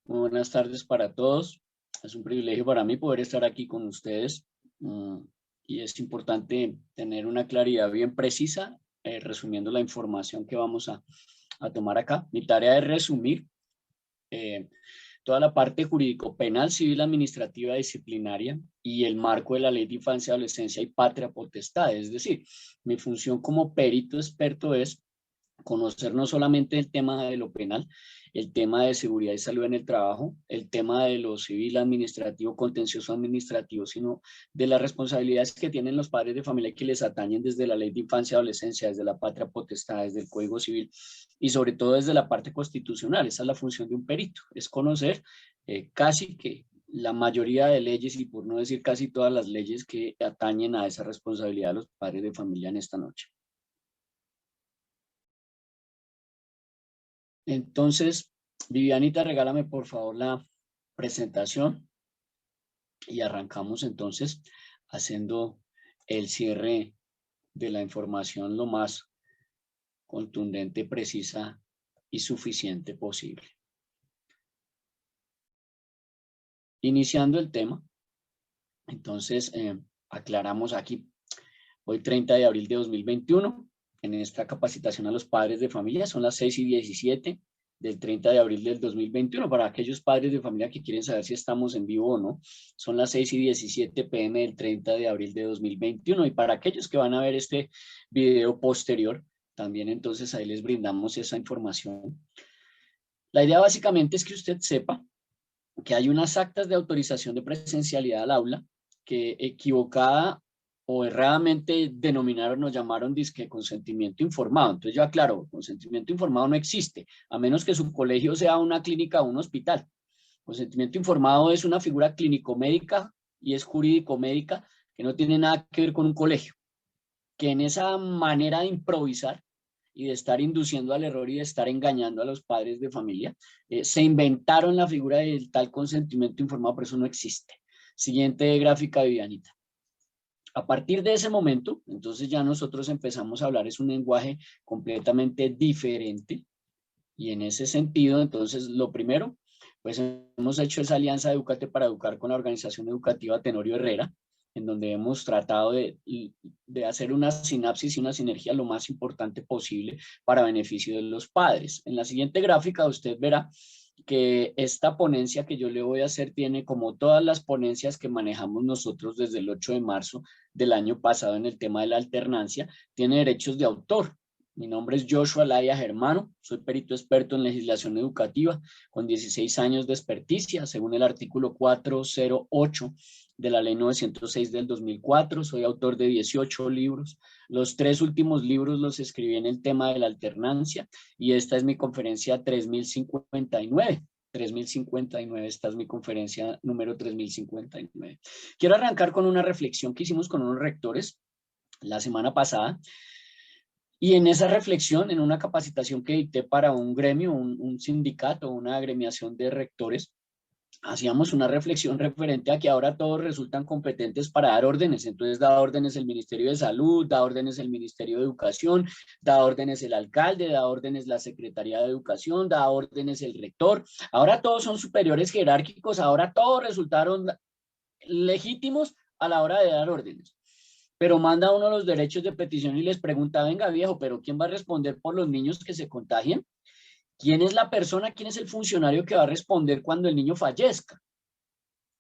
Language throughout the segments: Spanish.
Muy buenas tardes para todos. Es un privilegio para mí poder estar aquí con ustedes y es importante tener una claridad bien precisa, resumiendo la información que vamos a tomar acá. Mi tarea es resumir eh, toda la parte jurídico-penal, civil, administrativa, disciplinaria y el marco de la Ley de Infancia, Adolescencia y Patria Potestad. Es decir, mi función como perito experto es conocer no solamente el tema de lo penal, el tema de seguridad y salud en el trabajo, el tema de lo civil, administrativo, contencioso administrativo, sino de las responsabilidades que tienen los padres de familia que les atañen desde la Ley de Infancia y Adolescencia, desde la Patria Potestad, desde el Código Civil y sobre todo desde la parte constitucional. Esa es la función de un perito, es conocer casi que la mayoría de leyes y por no decir casi todas las leyes que atañen a esa responsabilidad de los padres de familia en esta noche. Entonces, Vivianita, regálame por favor la presentación y arrancamos entonces haciendo el cierre de la información lo más contundente, precisa y suficiente posible. Iniciando el tema, entonces aclaramos aquí, hoy 30 de abril de 2021, en esta capacitación a los padres de familia, son las 6:17 del 30 de abril del 2021, para aquellos padres de familia que quieren saber si estamos en vivo o no, son las 6:17 p.m. del 30 de abril de 2021, y para aquellos que van a ver este video posterior, también entonces ahí les brindamos esa información. La idea básicamente es que usted sepa que hay unas actas de autorización de presencialidad al aula que equivocada o erradamente denominaron o llamaron disque consentimiento informado. Entonces yo aclaro, consentimiento informado no existe, a menos que su colegio sea una clínica o un hospital. Consentimiento informado es una figura clínico-médica y es jurídico-médica que no tiene nada que ver con un colegio, que en esa manera de improvisar y de estar induciendo al error y de estar engañando a los padres de familia, se inventaron la figura del tal consentimiento informado, pero eso no existe. Siguiente gráfica, Vivianita. A partir de ese momento, entonces ya nosotros empezamos a hablar, es un lenguaje completamente diferente, y en ese sentido, entonces, lo primero, pues hemos hecho esa alianza de Educate para Educar con la organización educativa Tenorio Herrera, en donde hemos tratado de hacer una sinapsis y una sinergia lo más importante posible para beneficio de los padres. En la siguiente gráfica usted verá que esta ponencia que yo le voy a hacer tiene, como todas las ponencias que manejamos nosotros desde el 8 de marzo del año pasado en el tema de la alternancia, tiene derechos de autor. Mi nombre es Joshua Laya Germano, soy perito experto en legislación educativa con 16 años de experticia, según el artículo 408 de la ley 906 del 2004. Soy autor de 18 libros. Los 3 últimos libros los escribí en el tema de la alternancia y esta es mi conferencia 3059. 3059, esta es mi conferencia número 3059. Quiero arrancar con una reflexión que hicimos con unos rectores la semana pasada. Y en esa reflexión, en una capacitación que dicté para un gremio, un sindicato, una agremiación de rectores, hacíamos una reflexión referente a que ahora todos resultan competentes para dar órdenes. Entonces da órdenes el Ministerio de Salud, da órdenes el Ministerio de Educación, da órdenes el alcalde, da órdenes la Secretaría de Educación, da órdenes el rector. Ahora todos son superiores jerárquicos, ahora todos resultaron legítimos a la hora de dar órdenes. Pero manda uno los derechos de petición y les pregunta, venga viejo, pero ¿quién va a responder por los niños que se contagien? ¿Quién es la persona, quién es el funcionario que va a responder cuando el niño fallezca?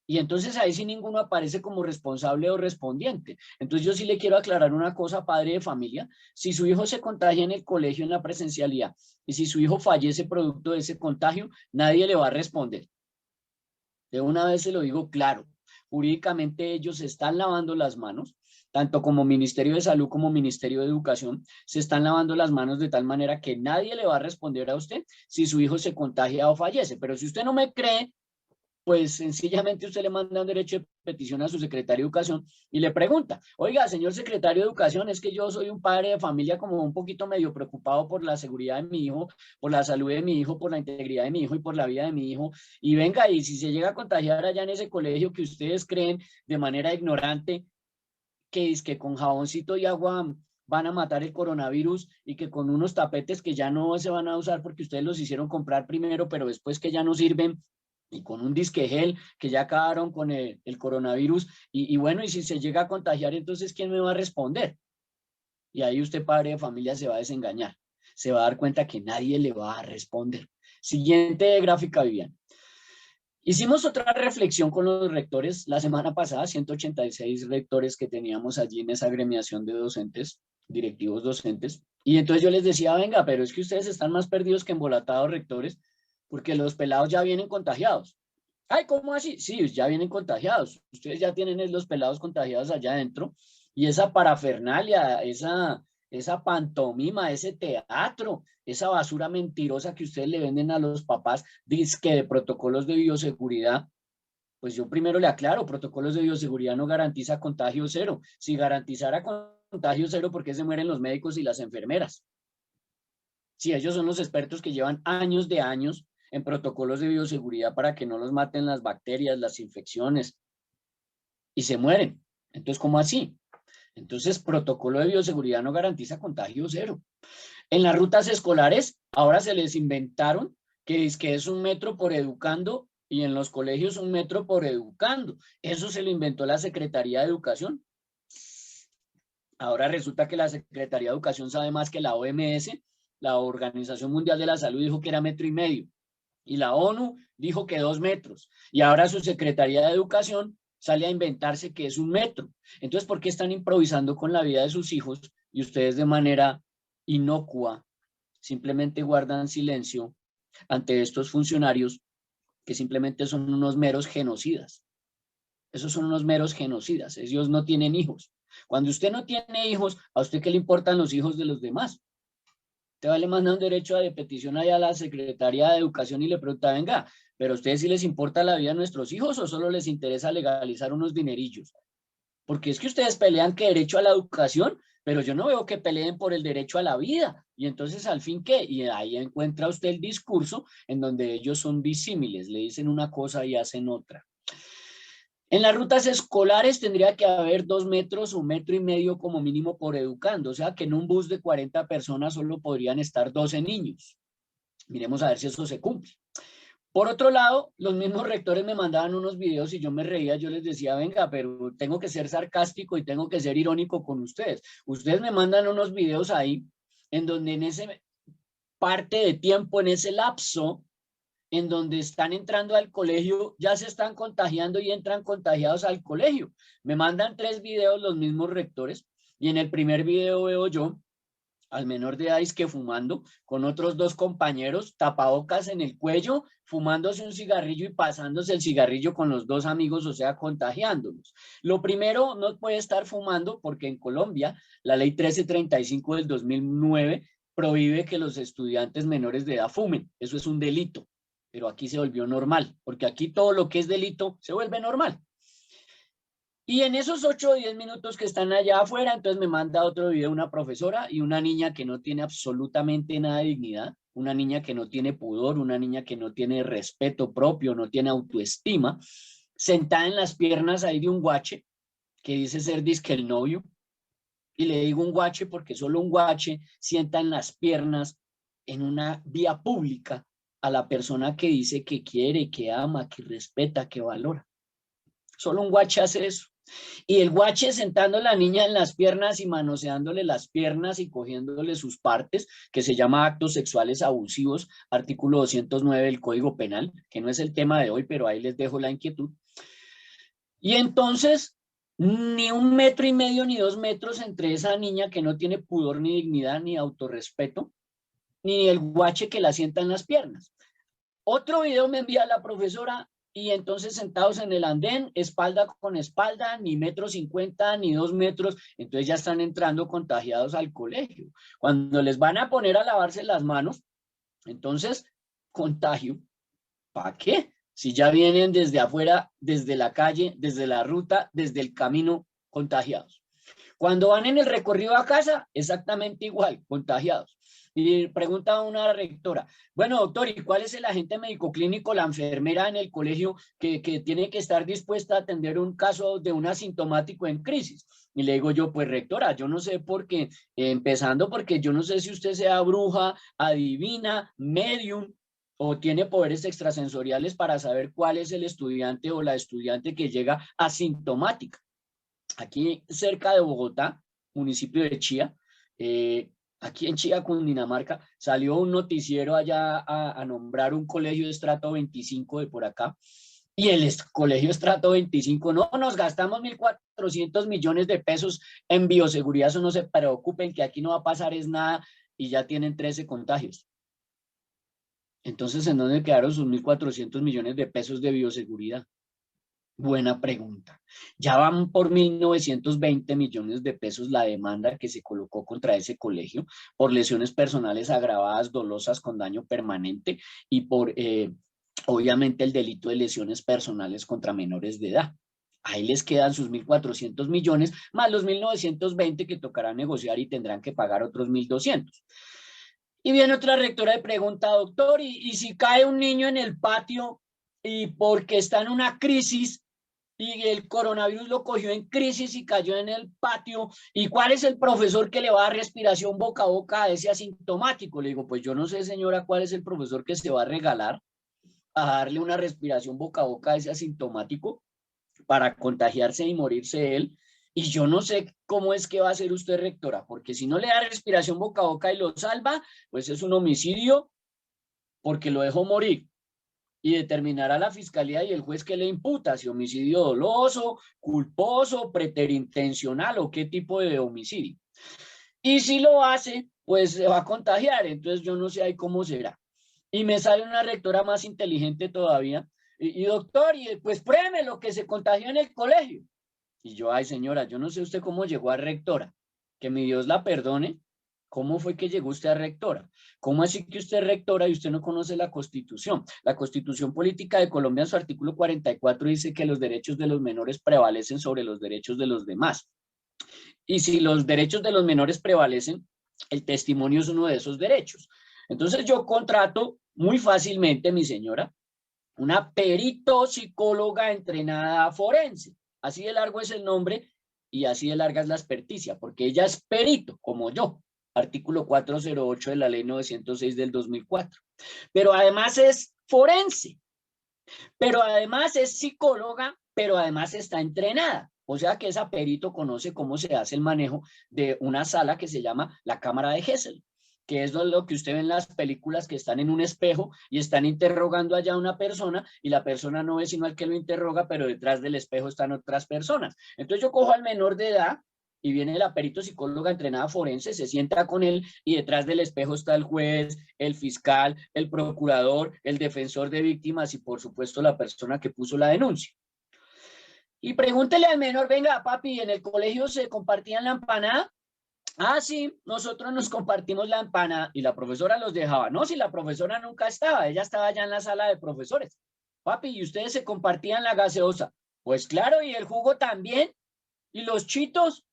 Y entonces ahí sí ninguno aparece como responsable o respondiente. Entonces yo sí le quiero aclarar una cosa, padre de familia. Si su hijo se contagia en el colegio en la presencialidad y si su hijo fallece producto de ese contagio, nadie le va a responder. De una vez se lo digo claro. Jurídicamente ellos se están lavando las manos, tanto como Ministerio de Salud como Ministerio de Educación, se están lavando las manos de tal manera que nadie le va a responder a usted si su hijo se contagia o fallece. Pero si usted no me cree, pues sencillamente usted le manda un derecho de petición a su secretario de Educación y le pregunta, oiga, señor secretario de Educación, es que yo soy un padre de familia como un poquito medio preocupado por la seguridad de mi hijo, por la salud de mi hijo, por la integridad de mi hijo y por la vida de mi hijo, y venga, y si se llega a contagiar allá en ese colegio que ustedes creen de manera ignorante que es que con jaboncito y agua van a matar el coronavirus y que con unos tapetes que ya no se van a usar porque ustedes los hicieron comprar primero, pero después que ya no sirven, y con un disque gel que ya acabaron con el coronavirus, y bueno, y si se llega a contagiar, entonces ¿quién me va a responder? Y ahí usted, padre de familia, se va a desengañar, se va a dar cuenta que nadie le va a responder. Siguiente gráfica, Vivian. Hicimos otra reflexión con los rectores la semana pasada, 186 rectores que teníamos allí en esa agremiación de docentes, directivos docentes, y entonces yo les decía, venga, pero es que ustedes están más perdidos que embolatados, rectores, porque los pelados ya vienen contagiados. Ay, ¿cómo así? Sí, ya vienen contagiados. Ustedes ya tienen los pelados contagiados allá adentro, y esa parafernalia, esa pantomima, ese teatro, esa basura mentirosa que ustedes le venden a los papás, dizque de protocolos de bioseguridad, pues yo primero le aclaro, protocolos de bioseguridad no garantiza contagio cero. Si garantizara contagio cero, ¿por qué se mueren los médicos y las enfermeras? Si ellos son los expertos que llevan años de años en protocolos de bioseguridad para que no los maten las bacterias, las infecciones, y se mueren. Entonces, ¿cómo así? Entonces, protocolo de bioseguridad no garantiza contagio cero. En las rutas escolares, ahora se les inventaron que es 1 metro por educando, y en los colegios 1 metro por educando. Eso se lo inventó la Secretaría de Educación. Ahora resulta que la Secretaría de Educación sabe más que la OMS, la Organización Mundial de la Salud dijo que era 1,5 metros, y la ONU dijo que 2 metros, y ahora su Secretaría de Educación sale a inventarse que es 1 metro. Entonces, ¿por qué están improvisando con la vida de sus hijos y ustedes de manera inocua simplemente guardan silencio ante estos funcionarios que simplemente son unos meros genocidas? Esos son unos meros genocidas. Ellos no tienen hijos. Cuando usted no tiene hijos, ¿a usted qué le importan los hijos de los demás? Te va, le manda un derecho de petición allá a la Secretaría de Educación y le pregunta, venga, ¿pero a ustedes sí les importa la vida de nuestros hijos o solo les interesa legalizar unos dinerillos? Porque es que ustedes pelean que derecho a la educación, pero yo no veo que peleen por el derecho a la vida. Y entonces, ¿al fin qué? Y ahí encuentra usted el discurso en donde ellos son disímiles, le dicen una cosa y hacen otra. En las rutas escolares tendría que haber 2 metros o 1,5 metros como mínimo por educando, o sea que en un bus de 40 personas solo podrían estar 12 niños. Miremos a ver si eso se cumple. Por otro lado, los mismos rectores me mandaban unos videos y yo me reía, yo les decía, venga, pero tengo que ser sarcástico y tengo que ser irónico con ustedes. Ustedes me mandan unos videos ahí en donde en ese parte de tiempo, en ese lapso, en donde están entrando al colegio, ya se están contagiando y entran contagiados al colegio. Me mandan 3 videos los mismos rectores y en el primer video veo yo al menor de edad que fumando con otros 2 compañeros, tapabocas en el cuello, fumándose un cigarrillo y pasándose el cigarrillo con los 2 amigos, o sea, contagiándolos. Lo primero, no puede estar fumando porque en Colombia la ley 1335 del 2009 prohíbe que los estudiantes menores de edad fumen. Eso es un delito, pero aquí se volvió normal, porque aquí todo lo que es delito se vuelve normal. Y en esos 8 o 10 minutos que están allá afuera, entonces me manda otro video una profesora y una niña que no tiene absolutamente nada de dignidad, una niña que no tiene pudor, una niña que no tiene respeto propio, no tiene autoestima, sentada en las piernas ahí de un guache, que dice ser disque el novio, y le digo un guache porque solo un guache sienta en las piernas en una vía pública a la persona que dice que quiere, que ama, que respeta, que valora. Solo un guache hace eso. Y el guache sentando a la niña en las piernas y manoseándole las piernas y cogiéndole sus partes, que se llama actos sexuales abusivos, artículo 209 del Código Penal, que no es el tema de hoy, pero ahí les dejo la inquietud. Y entonces, ni 1,5 metros ni 2 metros entre esa niña que no tiene pudor ni dignidad ni autorrespeto, ni el guache que la sienta en las piernas. Otro video me envía la profesora y entonces sentados en el andén, espalda con espalda, ni 1,50 m ni 2 metros, entonces ya están entrando contagiados al colegio. Cuando les van a poner a lavarse las manos, entonces, contagio. ¿Para qué? Si ya vienen desde afuera, desde la calle, desde la ruta, desde el camino, contagiados. Cuando van en el recorrido a casa, exactamente igual, contagiados. Y pregunta a una rectora, bueno, doctor, ¿y cuál es el agente médico clínico, la enfermera en el colegio que tiene que estar dispuesta a atender un caso de un asintomático en crisis? Y le digo yo, pues rectora, yo no sé por qué, empezando porque yo no sé si usted sea bruja, adivina, medium, o tiene poderes extrasensoriales para saber cuál es el estudiante o la estudiante que llega asintomática. Aquí cerca de Bogotá, municipio de Chía, aquí en Chía, Cundinamarca, salió un noticiero allá a nombrar un colegio de estrato 25 de por acá, y el colegio estrato 25, no, nos gastamos 1.400 millones de pesos en bioseguridad, eso no se preocupen, que aquí no va a pasar es nada, y ya tienen 13 contagios. Entonces, ¿en dónde quedaron sus 1.400 millones de pesos de bioseguridad? Buena pregunta. Ya van por 1.920 millones de pesos la demanda que se colocó contra ese colegio por lesiones personales agravadas, dolosas con daño permanente y por, obviamente, el delito de lesiones personales contra menores de edad. Ahí les quedan sus 1.400 millones más los 1.920 que tocará negociar y tendrán que pagar otros 1.200. Y viene otra rectora y pregunta, doctor, ¿y si cae un niño en el patio y porque está en una crisis y el coronavirus lo cogió en crisis y cayó en el patio, ¿y cuál es el profesor que le va a dar respiración boca a boca a ese asintomático? Le digo, pues yo no sé, señora, cuál es el profesor que se va a regalar a darle una respiración boca a boca a ese asintomático para contagiarse y morirse él. Y yo no sé cómo es que va a ser usted, rectora, porque si no le da respiración boca a boca y lo salva, pues es un homicidio porque lo dejó morir. Y determinará la fiscalía y el juez que le imputa, si homicidio doloso, culposo, preterintencional o qué tipo de homicidio. Y si lo hace, pues se va a contagiar, entonces yo no sé ahí cómo será. Y me sale una rectora más inteligente todavía, y doctor, y pues pruébeme lo que se contagió en el colegio. Y yo, ay señora, yo no sé usted cómo llegó a rectora, que mi Dios la perdone. ¿Cómo fue que llegó usted a rectora? ¿Cómo así que usted es rectora y usted no conoce la Constitución? La Constitución Política de Colombia, en su artículo 44, dice que los derechos de los menores prevalecen sobre los derechos de los demás. Y si los derechos de los menores prevalecen, el testimonio es uno de esos derechos. Entonces yo contrato muy fácilmente, mi señora, una perito psicóloga entrenada forense. Así de largo es el nombre y así de larga es la experticia, porque ella es perito, como yo. Artículo 408 de la ley 906 del 2004. Pero además es forense, pero además es psicóloga, pero además está entrenada. O sea que esa perito conoce cómo se hace el manejo de una sala que se llama la cámara de Gesell, que es lo que usted ve en las películas, que están en un espejo y están interrogando allá a una persona y la persona no ve sino al que lo interroga, pero detrás del espejo están otras personas. Entonces yo cojo al menor de edad y viene la perito psicóloga entrenada forense, se sienta con él y detrás del espejo está el juez, el fiscal, el procurador, el defensor de víctimas y por supuesto la persona que puso la denuncia. Y pregúntele al menor, venga papi, ¿en el colegio se compartían la empanada? Ah, sí, nosotros nos compartimos la empanada y la profesora los dejaba. No, si la profesora nunca estaba, ella estaba ya en la sala de profesores. Papi, ¿y ustedes se compartían la gaseosa? Pues claro, y el jugo también, y los chitos.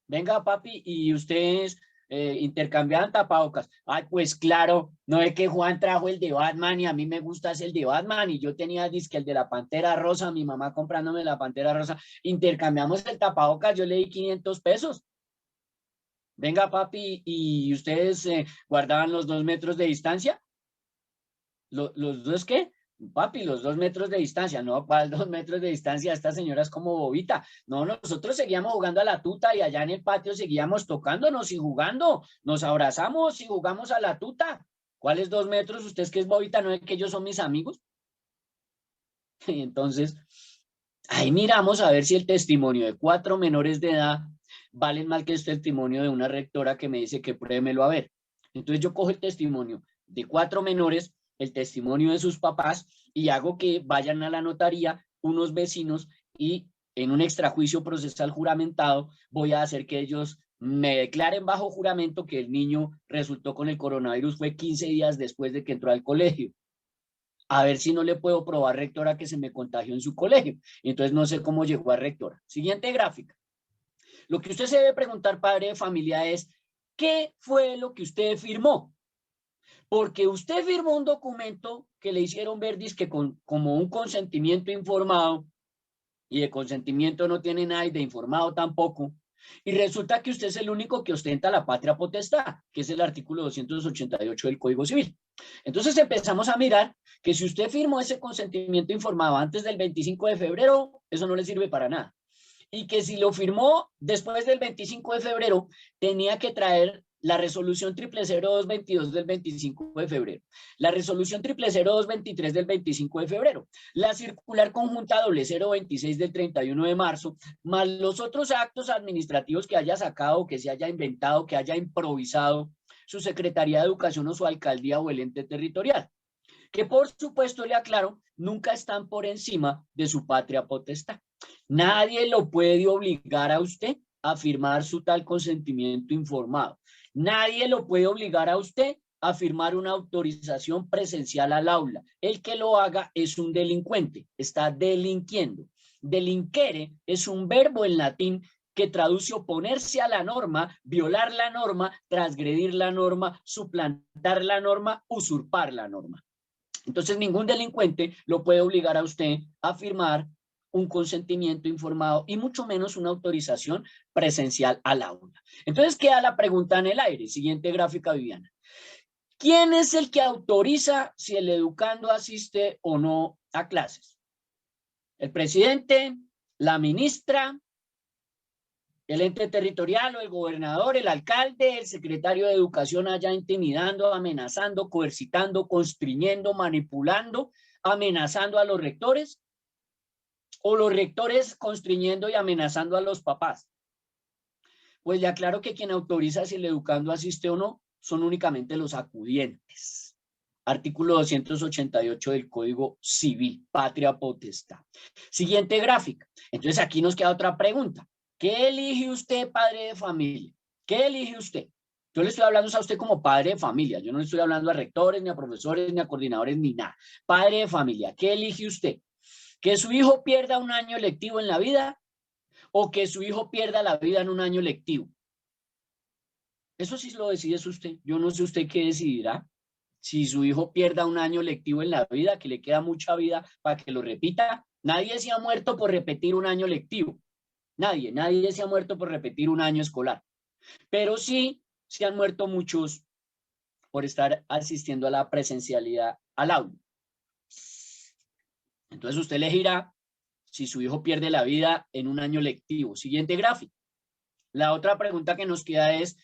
Venga, papi, y ustedes intercambiaban tapabocas. Ay, pues claro, no es que Juan trajo el de Batman y a mí me gusta el de Batman y yo tenía disque el de la Pantera Rosa, mi mamá comprándome la Pantera Rosa. Intercambiamos el tapabocas, yo le di 500 pesos. Venga, papi, ¿y ustedes guardaban los 2 metros de distancia? ¿Los dos qué? Papi, los 2 metros de distancia. No, ¿cuál 2 metros de distancia? Esta señora es como bobita. No, nosotros seguíamos jugando a la tuta y allá en el patio seguíamos tocándonos y jugando. Nos abrazamos y jugamos a la tuta. ¿Cuáles 2 metros? ¿Usted es que es bobita? ¿No es que ellos son mis amigos? Y entonces, ahí miramos a ver si el testimonio de 4 menores de edad valen más que el testimonio de una rectora que me dice que pruébemelo a ver. Entonces yo cojo el testimonio de 4 menores, el testimonio de sus papás y hago que vayan a la notaría unos vecinos y en un extrajuicio procesal juramentado voy a hacer que ellos me declaren bajo juramento que el niño resultó con el coronavirus fue 15 días después de que entró al colegio. A ver si no le puedo probar, rectora, que se me contagió en su colegio. Entonces no sé cómo llegó a rectora. Siguiente gráfica. Lo que usted se debe preguntar, padre de familia, es ¿qué fue lo que usted firmó? Porque usted firmó un documento que le hicieron ver que como un consentimiento informado, y de consentimiento no tiene nada y de informado tampoco, Y resulta que usted es el único que ostenta la patria potestad, que es el artículo 288 del Código Civil. Entonces empezamos a mirar que si usted firmó ese consentimiento informado antes del 25 de febrero, eso no le sirve para nada. Y que si lo firmó después del 25 de febrero, tenía que traer la resolución 00222 del 25 de febrero, la resolución 00223 del 25 de febrero, la circular conjunta 026 del 31 de marzo, más los otros actos administrativos que haya sacado, que se haya inventado, que haya improvisado su Secretaría de Educación o su alcaldía o el ente territorial, que por supuesto, le aclaro, nunca están por encima de su patria potestad. Nadie lo puede obligar a usted a firmar su tal consentimiento informado. Nadie lo puede obligar a usted a firmar una autorización presencial al aula. El que lo haga es un delincuente, está delinquiendo. Delinquere es un verbo en latín que traduce oponerse a la norma, violar la norma, transgredir la norma, suplantar la norma, usurpar la norma. Entonces, ningún delincuente lo puede obligar a usted a firmar un consentimiento informado y mucho menos una autorización presencial al aula. Entonces, queda la pregunta en el aire. Siguiente gráfica, Viviana. ¿Quién es el que autoriza si el educando asiste o no a clases? ¿El presidente, la ministra, el ente territorial o el gobernador, el alcalde, el secretario de educación allá intimidando, amenazando, coercitando, constriñendo, manipulando, amenazando a los rectores? ¿O los rectores constriñendo y amenazando a los papás? Pues le aclaro que quien autoriza si el educando asiste o no son únicamente los acudientes. Artículo 288 del Código Civil, patria potestad. Siguiente gráfica. Entonces aquí nos queda otra pregunta. ¿Qué elige usted, padre de familia? ¿Qué elige usted? Yo le estoy hablando a usted como padre de familia. Yo no le estoy hablando a rectores, ni a profesores, ni a coordinadores, ni nada. Padre de familia, ¿qué elige usted? ¿Que su hijo pierda un año lectivo en la vida o que su hijo pierda la vida en un año lectivo? Eso sí lo decide usted. Yo no sé usted qué decidirá. Si su hijo pierda un año lectivo en la vida, que le queda mucha vida para que lo repita. Nadie se ha muerto por repetir un año lectivo. Nadie se ha muerto por repetir un año escolar. Pero sí se han muerto muchos por estar asistiendo a la presencialidad al aula. Entonces usted elegirá si su hijo pierde la vida en un año lectivo. Siguiente gráfico. La otra pregunta que nos queda es,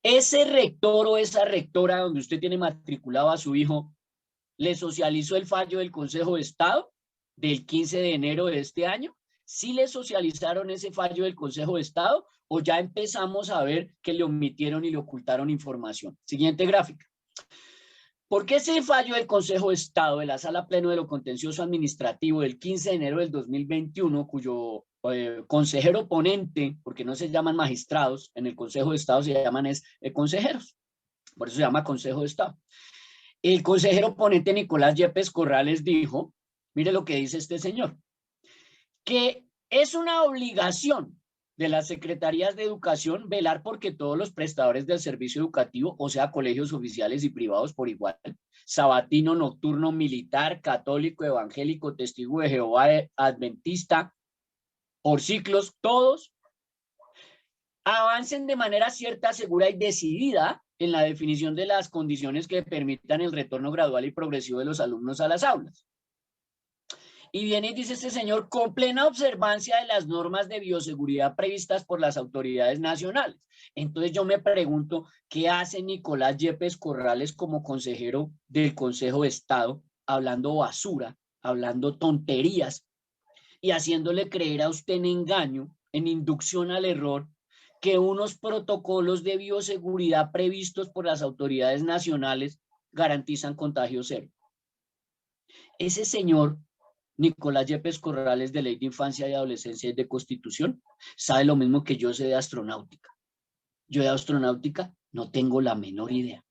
¿ese rector o esa rectora donde usted tiene matriculado a su hijo, le socializó el fallo del Consejo de Estado del 15 de enero de este año? ¿Sí le socializaron ese fallo del Consejo de Estado o ya empezamos a ver que le omitieron y le ocultaron información? Siguiente gráfica. ¿Por qué ese fallo del Consejo de Estado de la Sala Pleno de lo Contencioso Administrativo del 15 de enero del 2021, cuyo consejero ponente, porque no se llaman magistrados, en el Consejo de Estado se llaman consejeros, por eso se llama Consejo de Estado? El consejero ponente Nicolás Yepes Corrales dijo, mire lo que dice este señor, que es una obligación de las secretarías de educación velar porque todos los prestadores del servicio educativo, o sea, colegios oficiales y privados por igual, sabatino, nocturno, militar, católico, evangélico, testigo de Jehová, adventista, por ciclos, todos avancen de manera cierta, segura y decidida en la definición de las condiciones que permitan el retorno gradual y progresivo de los alumnos a las aulas. Y viene y dice este señor, con plena observancia de las normas de bioseguridad previstas por las autoridades nacionales. Entonces yo me pregunto, ¿qué hace Nicolás Yepes Corrales como consejero del Consejo de Estado, hablando basura, hablando tonterías y haciéndole creer a usted en engaño, en inducción al error, que unos protocolos de bioseguridad previstos por las autoridades nacionales garantizan contagio cero? Ese señor Nicolás Yepes Corrales, de Ley de Infancia y Adolescencia y de Constitución, sabe lo mismo que yo sé de astronáutica. Yo de astronáutica no tengo la menor idea.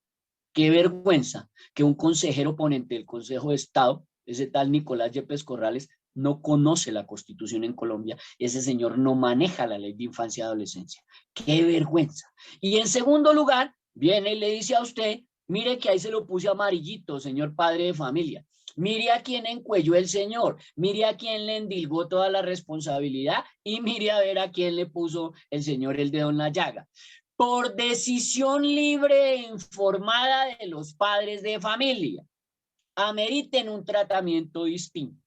Qué vergüenza que un consejero ponente del Consejo de Estado, ese tal Nicolás Yepes Corrales, no conoce la Constitución en Colombia. Ese señor no maneja la Ley de Infancia y Adolescencia. Qué vergüenza. Y en segundo lugar, viene y le dice a usted, mire que ahí se lo puse amarillito, señor padre de familia. Mire a quién encuelló el señor, mire a quién le endilgó toda la responsabilidad y mire a ver a quién le puso el señor el dedo en la llaga. Por decisión libre e informada de los padres de familia, ameriten un tratamiento distinto.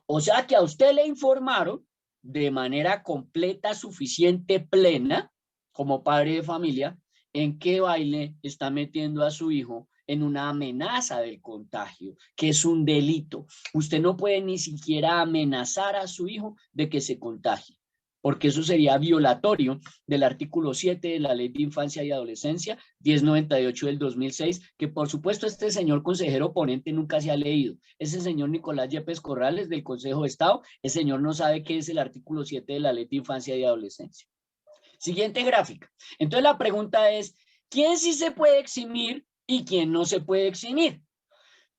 O sea que a usted le informaron de manera completa, suficiente, plena, como padre de familia, en qué baile está metiendo a su hijo en una amenaza del contagio, que es un delito. Usted no puede ni siquiera amenazar a su hijo de que se contagie, porque eso sería violatorio del artículo 7 de la Ley de Infancia y Adolescencia 1098 del 2006, que por supuesto este señor consejero ponente nunca se ha leído. Ese señor Nicolás Yepes Corrales del Consejo de Estado, el señor no sabe qué es el artículo 7 de la Ley de Infancia y Adolescencia. Siguiente gráfica. Entonces la pregunta es, ¿quién sí se puede eximir y quién no se puede eximir?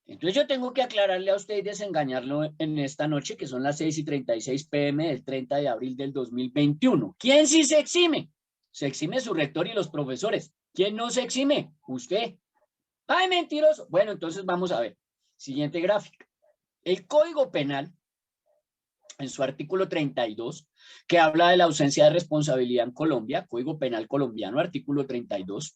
Entonces yo tengo que aclararle a usted y desengañarlo en esta noche, que son las 6:36 p.m. del 30 de abril del 2021. ¿Quién sí se exime? Se exime su rector y los profesores. ¿Quién no se exime? Usted. ¡Ay, mentiroso! Bueno, entonces vamos a ver. Siguiente gráfica. El Código Penal, en su artículo 32, que habla de la ausencia de responsabilidad en Colombia, Código Penal colombiano, artículo 32,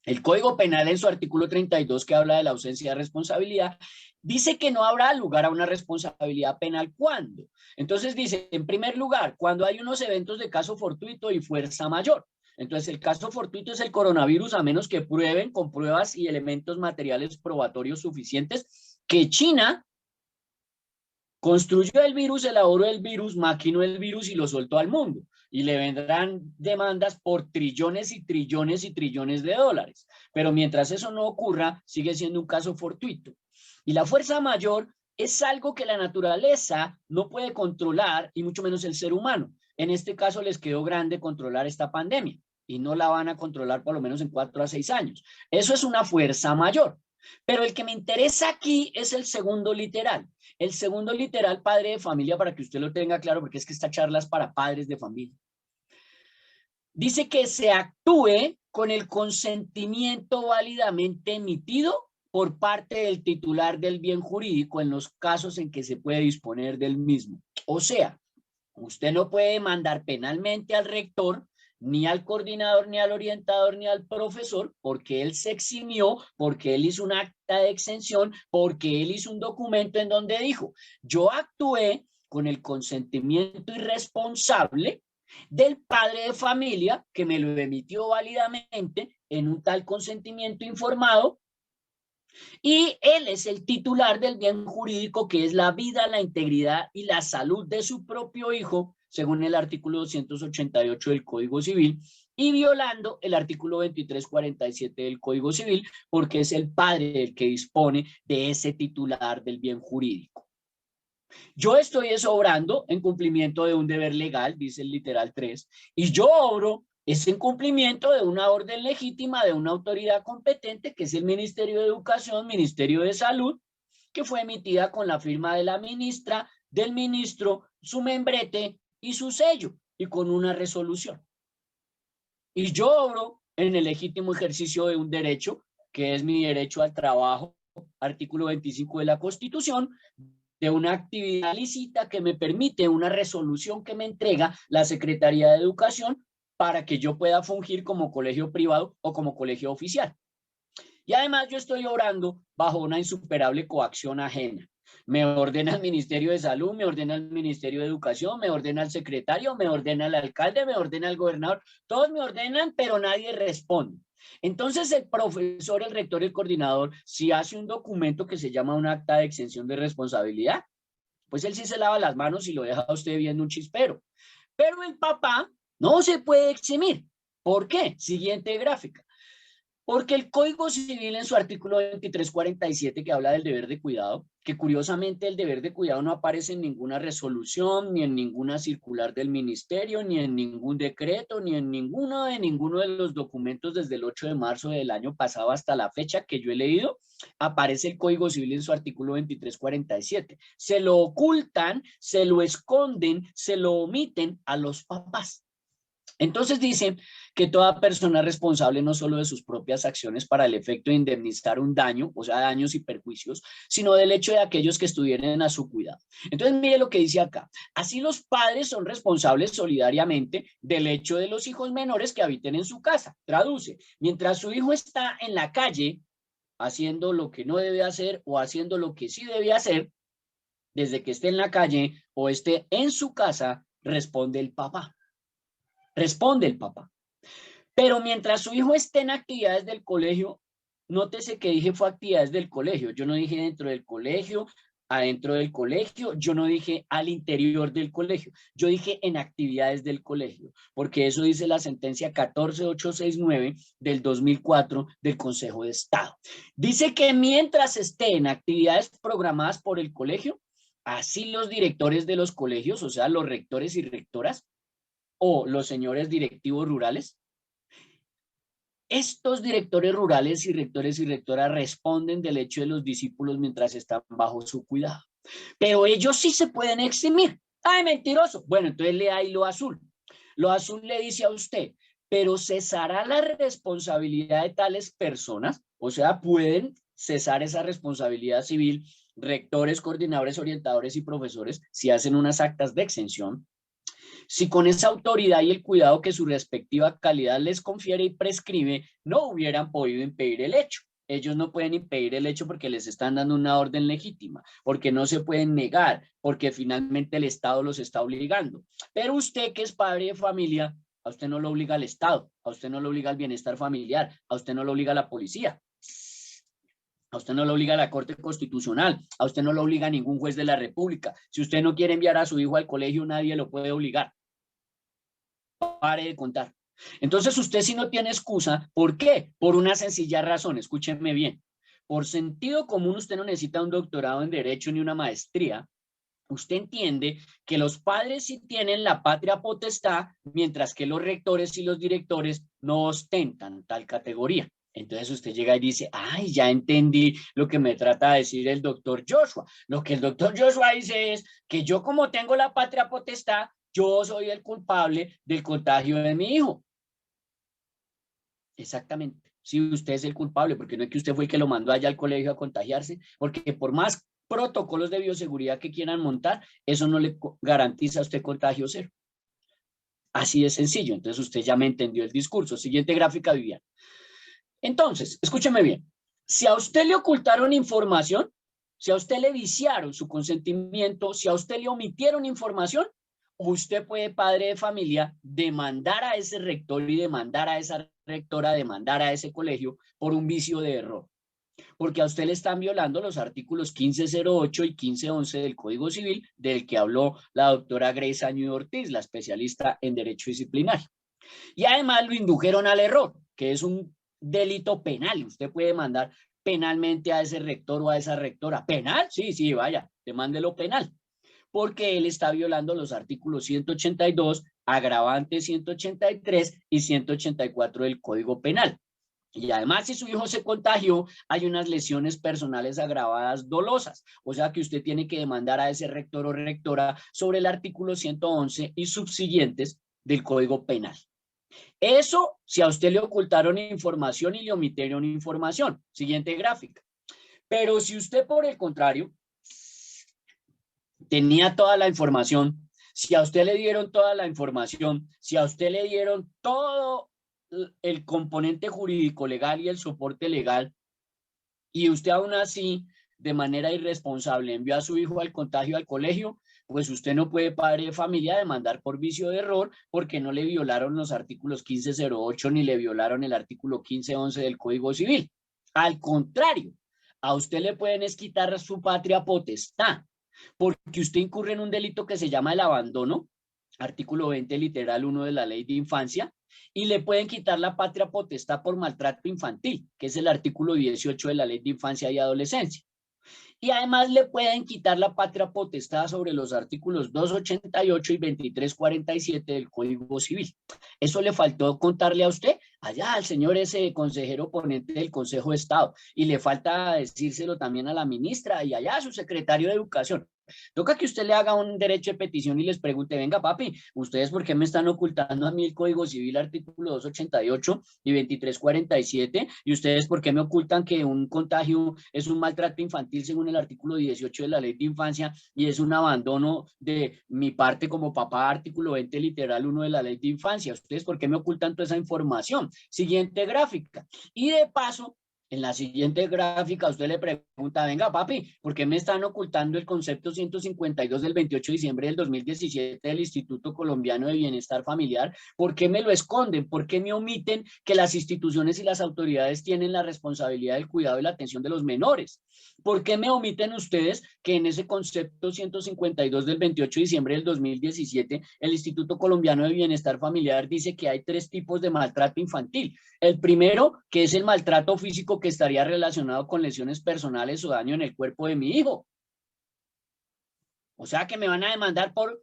el Código Penal en su artículo 32, que habla de la ausencia de responsabilidad, dice que no habrá lugar a una responsabilidad penal. ¿Cuándo? Entonces dice, en primer lugar, cuando hay unos eventos de caso fortuito y fuerza mayor. Entonces el caso fortuito es el coronavirus, a menos que prueben con pruebas y elementos materiales probatorios suficientes que China construyó el virus, elaboró el virus, maquinó el virus y lo soltó al mundo. Y le vendrán demandas por trillones y trillones y trillones de dólares. Pero mientras eso no ocurra, sigue siendo un caso fortuito. Y la fuerza mayor es algo que la naturaleza no puede controlar, y mucho menos el ser humano. En este caso les quedó grande controlar esta pandemia y no la van a controlar por lo menos en 4 a 6 años. Eso es una fuerza mayor. Pero el que me interesa aquí es el segundo literal. El segundo literal, padre de familia, para que usted lo tenga claro, porque es que esta charla es para padres de familia. Dice que se actúe con el consentimiento válidamente emitido por parte del titular del bien jurídico en los casos en que se puede disponer del mismo. O sea, usted no puede mandar penalmente al rector, ni al coordinador, ni al orientador, ni al profesor, porque él se eximió, porque él hizo un acta de exención, porque él hizo un documento en donde dijo, yo actué con el consentimiento irresponsable del padre de familia que me lo emitió válidamente en un tal consentimiento informado, y él es el titular del bien jurídico que es la vida, la integridad y la salud de su propio hijo, según el artículo 288 del Código Civil, y violando el artículo 2347 del Código Civil, porque es el padre el que dispone de ese titular del bien jurídico. Yo estoy obrando en cumplimiento de un deber legal, dice el literal 3, y yo obro es en cumplimiento de una orden legítima de una autoridad competente, que es el Ministerio de Educación, Ministerio de Salud, que fue emitida con la firma de la ministra, del ministro, su membrete y su sello, y con una resolución. Y yo obro en el legítimo ejercicio de un derecho, que es mi derecho al trabajo, artículo 25 de la Constitución, de una actividad lícita que me permite una resolución que me entrega la Secretaría de Educación para que yo pueda fungir como colegio privado o como colegio oficial. Y además yo estoy obrando bajo una insuperable coacción ajena. Me ordena el Ministerio de Salud, me ordena el Ministerio de Educación, me ordena el secretario, me ordena el alcalde, me ordena el gobernador. Todos me ordenan, pero nadie responde. Entonces el profesor, el rector y el coordinador, si hace un documento que se llama un acta de exención de responsabilidad, pues él sí se lava las manos y lo deja a usted viendo un chispero. Pero el papá no se puede eximir. ¿Por qué? Siguiente gráfica. Porque el Código Civil en su artículo 2347, que habla del deber de cuidado, que curiosamente el deber de cuidado no aparece en ninguna resolución, ni en ninguna circular del ministerio, ni en ningún decreto, ni en ninguno de los documentos desde el 8 de marzo del año pasado hasta la fecha que yo he leído, aparece el Código Civil en su artículo 2347. Se lo ocultan, se lo esconden, se lo omiten a los papás. Entonces dice que toda persona es responsable no solo de sus propias acciones para el efecto de indemnizar un daño, o sea, daños y perjuicios, sino del hecho de aquellos que estuvieran a su cuidado. Entonces mire lo que dice acá. Así los padres son responsables solidariamente del hecho de los hijos menores que habiten en su casa. Traduce, mientras su hijo está en la calle haciendo lo que no debe hacer o haciendo lo que sí debe hacer, desde que esté en la calle o esté en su casa, responde el papá. Responde el papá. Pero mientras su hijo esté en actividades del colegio, nótese que dije fue actividades del colegio. Yo no dije dentro del colegio, adentro del colegio, yo no dije al interior del colegio. Yo dije en actividades del colegio, porque eso dice la sentencia 14869 del 2004 del Consejo de Estado. Dice que mientras esté en actividades programadas por el colegio, así los directores de los colegios, o sea, los rectores y rectoras, o los señores directivos rurales, estos directores rurales y rectores y rectoras responden del hecho de los discípulos mientras están bajo su cuidado. Pero ellos sí se pueden eximir. ¡Ay, mentiroso! Bueno, entonces lea ahí lo azul. Lo azul le dice a usted, pero cesará la responsabilidad de tales personas, o sea, pueden cesar esa responsabilidad civil rectores, coordinadores, orientadores y profesores si hacen unas actas de exención, si con esa autoridad y el cuidado que su respectiva calidad les confiere y prescribe, no hubieran podido impedir el hecho. Ellos no pueden impedir el hecho porque les están dando una orden legítima, porque no se pueden negar, porque finalmente el Estado los está obligando. Pero usted que es padre de familia, a usted no lo obliga el Estado, a usted no lo obliga el bienestar familiar, a usted no lo obliga la policía. A usted no lo obliga la Corte Constitucional, a usted no lo obliga ningún juez de la República. Si usted no quiere enviar a su hijo al colegio, nadie lo puede obligar. Pare de contar. Entonces usted sí no tiene excusa. ¿Por qué? Por una sencilla razón, escúchenme bien. Por sentido común usted no necesita un doctorado en Derecho ni una maestría. Usted entiende que los padres sí tienen la patria potestad, mientras que los rectores y los directores no ostentan tal categoría. Entonces usted llega y dice, ay, ya entendí lo que me trata de decir el doctor Joshua. Lo que el doctor Joshua dice es que yo como tengo la patria potestad, yo soy el culpable del contagio de mi hijo. Exactamente. Si usted es el culpable, porque no es que usted fue el que lo mandó allá al colegio a contagiarse, porque por más protocolos de bioseguridad que quieran montar, eso no le garantiza a usted contagio cero. Así de sencillo. Entonces usted ya me entendió el discurso. Siguiente gráfica, Vivian. Entonces, escúcheme bien. Si a usted le ocultaron información, si a usted le viciaron su consentimiento, si a usted le omitieron información, usted puede, padre de familia, demandar a ese rector y demandar a esa rectora, demandar a ese colegio por un vicio de error. Porque a usted le están violando los artículos 1508 y 1511 del Código Civil, del que habló la doctora Grace Año Ortiz, la especialista en Derecho Disciplinario. Y además lo indujeron al error, que es un delito penal. Usted puede mandar penalmente a ese rector o a esa rectora. ¿Penal? Sí, sí, vaya, demándelo penal. Porque él está violando los artículos 182, agravante 183 y 184 del Código Penal. Y además, si su hijo se contagió, hay unas lesiones personales agravadas dolosas. O sea que usted tiene que demandar a ese rector o rectora sobre el artículo 111 y subsiguientes del Código Penal. Eso si a usted le ocultaron información y le omitieron información. Siguiente gráfica. Pero si usted, por el contrario, tenía toda la información, si a usted le dieron toda la información, si a usted le dieron todo el componente jurídico legal y el soporte legal, y usted aún así, de manera irresponsable, envió a su hijo al contagio al colegio, pues usted no puede, padre de familia, demandar por vicio de error porque no le violaron los artículos 1508 ni le violaron el artículo 1511 del Código Civil. Al contrario, a usted le pueden quitar su patria potestad porque usted incurre en un delito que se llama el abandono, artículo 20, literal 1 de la Ley de Infancia, y le pueden quitar la patria potestad por maltrato infantil, que es el artículo 18 de la Ley de Infancia y Adolescencia. Y además le pueden quitar la patria potestad sobre los artículos 288 y 2347 del Código Civil. ¿Eso le faltó contarle a usted? allá al señor ese consejero ponente del Consejo de Estado, y le falta decírselo también a la ministra y allá a su secretario de Educación. Toca que usted le haga un derecho de petición y les pregunte, venga papi, ¿ustedes por qué me están ocultando a mí el Código Civil, artículo 288 y 2347? ¿Y ustedes por qué me ocultan que un contagio es un maltrato infantil según el artículo 18 de la Ley de Infancia y es un abandono de mi parte como papá, artículo 20 literal 1 de la Ley de Infancia? ¿Ustedes por qué me ocultan toda esa información? Siguiente gráfica. Y de paso, en la siguiente gráfica usted le pregunta, venga papi, ¿por qué me están ocultando el concepto 152 del 28 de diciembre del 2017 del Instituto Colombiano de Bienestar Familiar? ¿Por qué me lo esconden? ¿Por qué me omiten que las instituciones y las autoridades tienen la responsabilidad del cuidado y la atención de los menores? ¿Por qué me omiten ustedes que en ese concepto 152 del 28 de diciembre del 2017 el Instituto Colombiano de Bienestar Familiar dice que hay 3 tipos de maltrato infantil? El primero, que es el maltrato físico, que estaría relacionado con lesiones personales o daño en el cuerpo de mi hijo. O sea que me van a demandar por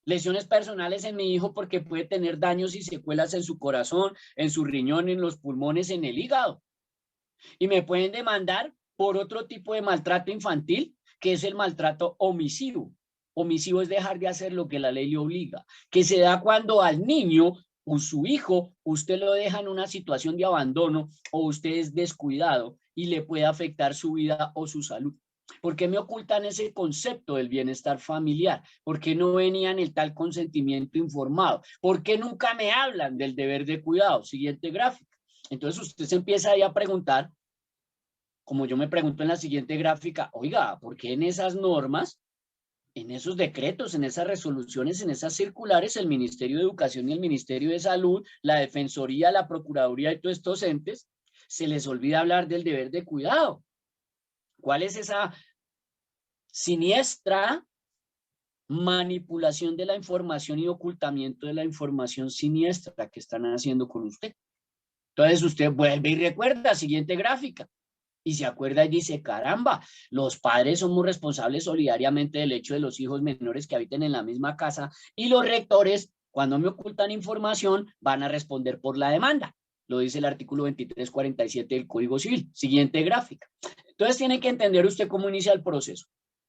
lesiones personales en mi hijo porque puede tener daños y secuelas en su corazón, en su riñón, en los pulmones, en el hígado. Y me pueden demandar por otro tipo de maltrato infantil, que es el maltrato omisivo. Omisivo es dejar de hacer lo que la ley le obliga, que se da cuando al niño o su hijo, usted lo deja en una situación de abandono o usted es descuidado y le puede afectar su vida o su salud. ¿Por qué me ocultan ese concepto del bienestar familiar? ¿Por qué no venían el tal consentimiento informado? ¿Por qué nunca me hablan del deber de cuidado? Siguiente gráfica. Entonces usted se empieza ahí a preguntar, como yo me pregunto en la siguiente gráfica, oiga, ¿por qué en esas normas, en esos decretos, en esas resoluciones, en esas circulares, el Ministerio de Educación y el Ministerio de Salud, la Defensoría, la Procuraduría y todos estos entes, se les olvida hablar del deber de cuidado? ¿Cuál es esa siniestra manipulación de la información y ocultamiento de la información siniestra que están haciendo con usted? Entonces usted vuelve y recuerda, siguiente gráfica, y se acuerda y dice, caramba, los padres somos responsables solidariamente del hecho de los hijos menores que habiten en la misma casa y los rectores, cuando me ocultan información, van a responder por la demanda. Lo dice el artículo 2347 del Código Civil. Siguiente gráfica. Entonces tiene que entender usted cómo inicia el proceso.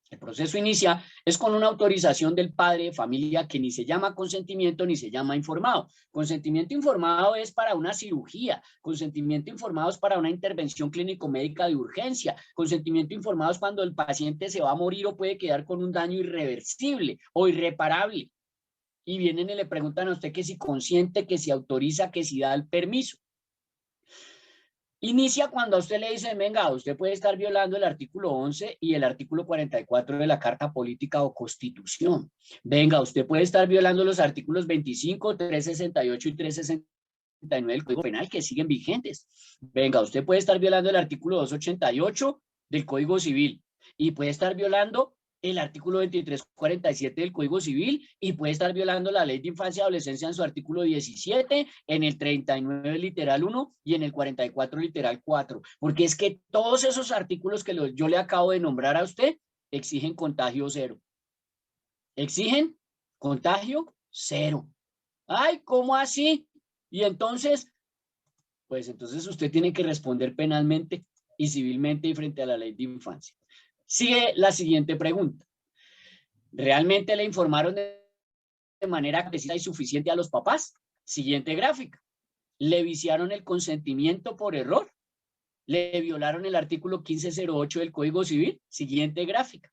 El proceso inicia es con una autorización del padre de familia que ni se llama consentimiento ni se llama informado. Consentimiento informado es para una cirugía, consentimiento informado es para una intervención clínico-médica de urgencia, consentimiento informado es cuando el paciente se va a morir o puede quedar con un daño irreversible o irreparable. Y vienen y le preguntan a usted que si consiente, que si autoriza, que si da el permiso. Inicia cuando a usted le dicen, venga, usted puede estar violando el artículo 11 y el artículo 44 de la Carta Política o Constitución. Venga, usted puede estar violando los artículos 25, 368 y 369 del Código Penal que siguen vigentes. Venga, usted puede estar violando el artículo 288 del Código Civil y puede estar violando el artículo 2347 del Código Civil y puede estar violando la Ley de Infancia y Adolescencia en su artículo 17, en el 39 literal 1 y en el 44 literal 4, porque es que todos esos artículos que yo le acabo de nombrar a usted exigen contagio cero. Exigen contagio cero. Ay, ¿cómo así? Y entonces, pues entonces usted tiene que responder penalmente y civilmente y frente a la Ley de Infancia. Sigue la siguiente pregunta. ¿Realmente le informaron de manera precisa y suficiente a los papás? Siguiente gráfica. ¿Le viciaron el consentimiento por error? ¿Le violaron el artículo 1508 del Código Civil? Siguiente gráfica.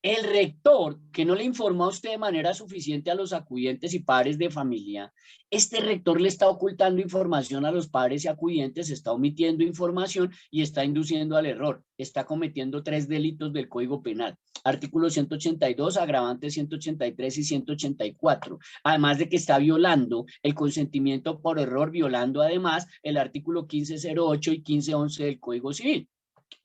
El rector, que no le informó a usted de manera suficiente a los acudientes y padres de familia, este rector le está ocultando información a los padres y acudientes, está omitiendo información y está induciendo al error. Está cometiendo 3 delitos del Código Penal. Artículo 182, agravantes 183 y 184. Además de que está violando el consentimiento por error, violando además el artículo 1508 y 1511 del Código Civil.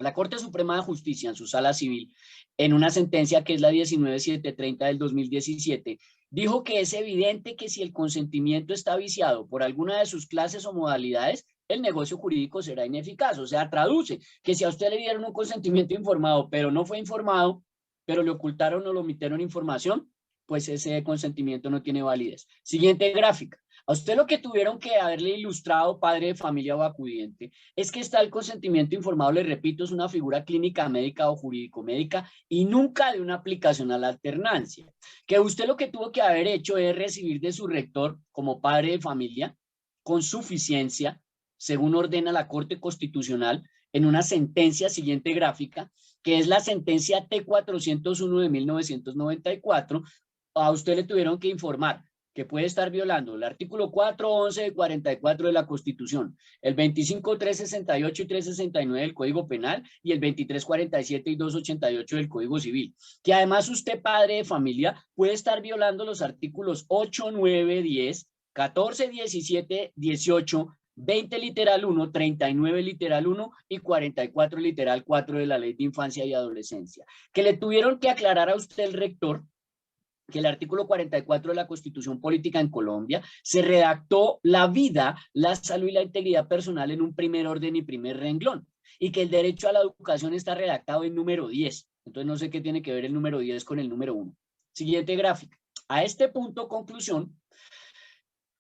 La Corte Suprema de Justicia, en su sala civil, en una sentencia que es la 19730 del 2017, dijo que es evidente que si el consentimiento está viciado por alguna de sus clases o modalidades, el negocio jurídico será ineficaz. O sea, traduce que si a usted le dieron un consentimiento informado, pero no fue informado, pero le ocultaron o le omitieron información, pues ese consentimiento no tiene validez. Siguiente gráfica. A usted lo que tuvieron que haberle ilustrado, padre de familia o acudiente, es que está el consentimiento informado, le repito, es una figura clínica, médica o jurídico-médica y nunca de una aplicación a la alternancia. Que usted lo que tuvo que haber hecho es recibir de su rector como padre de familia con suficiencia, según ordena la Corte Constitucional, en una sentencia siguiente gráfica, que es la sentencia T401 de 1994, a usted le tuvieron que informar que puede estar violando el artículo 411 de 44 de la Constitución, el 25, 368 y 369 del Código Penal y el 2347 y 288 del Código Civil. Que además usted, padre de familia, puede estar violando los artículos 8, 9, 10, 14, 17, 18, 20 literal 1, 39 literal 1 y 44 literal 4 de la Ley de Infancia y Adolescencia. Que le tuvieron que aclarar a usted el rector que el artículo 44 de la Constitución Política en Colombia se redactó la vida, la salud y la integridad personal en un primer orden y primer renglón, y que el derecho a la educación está redactado en número 10. Entonces no sé qué tiene que ver el número 10 con el número 1. Siguiente gráfica. A este punto, conclusión,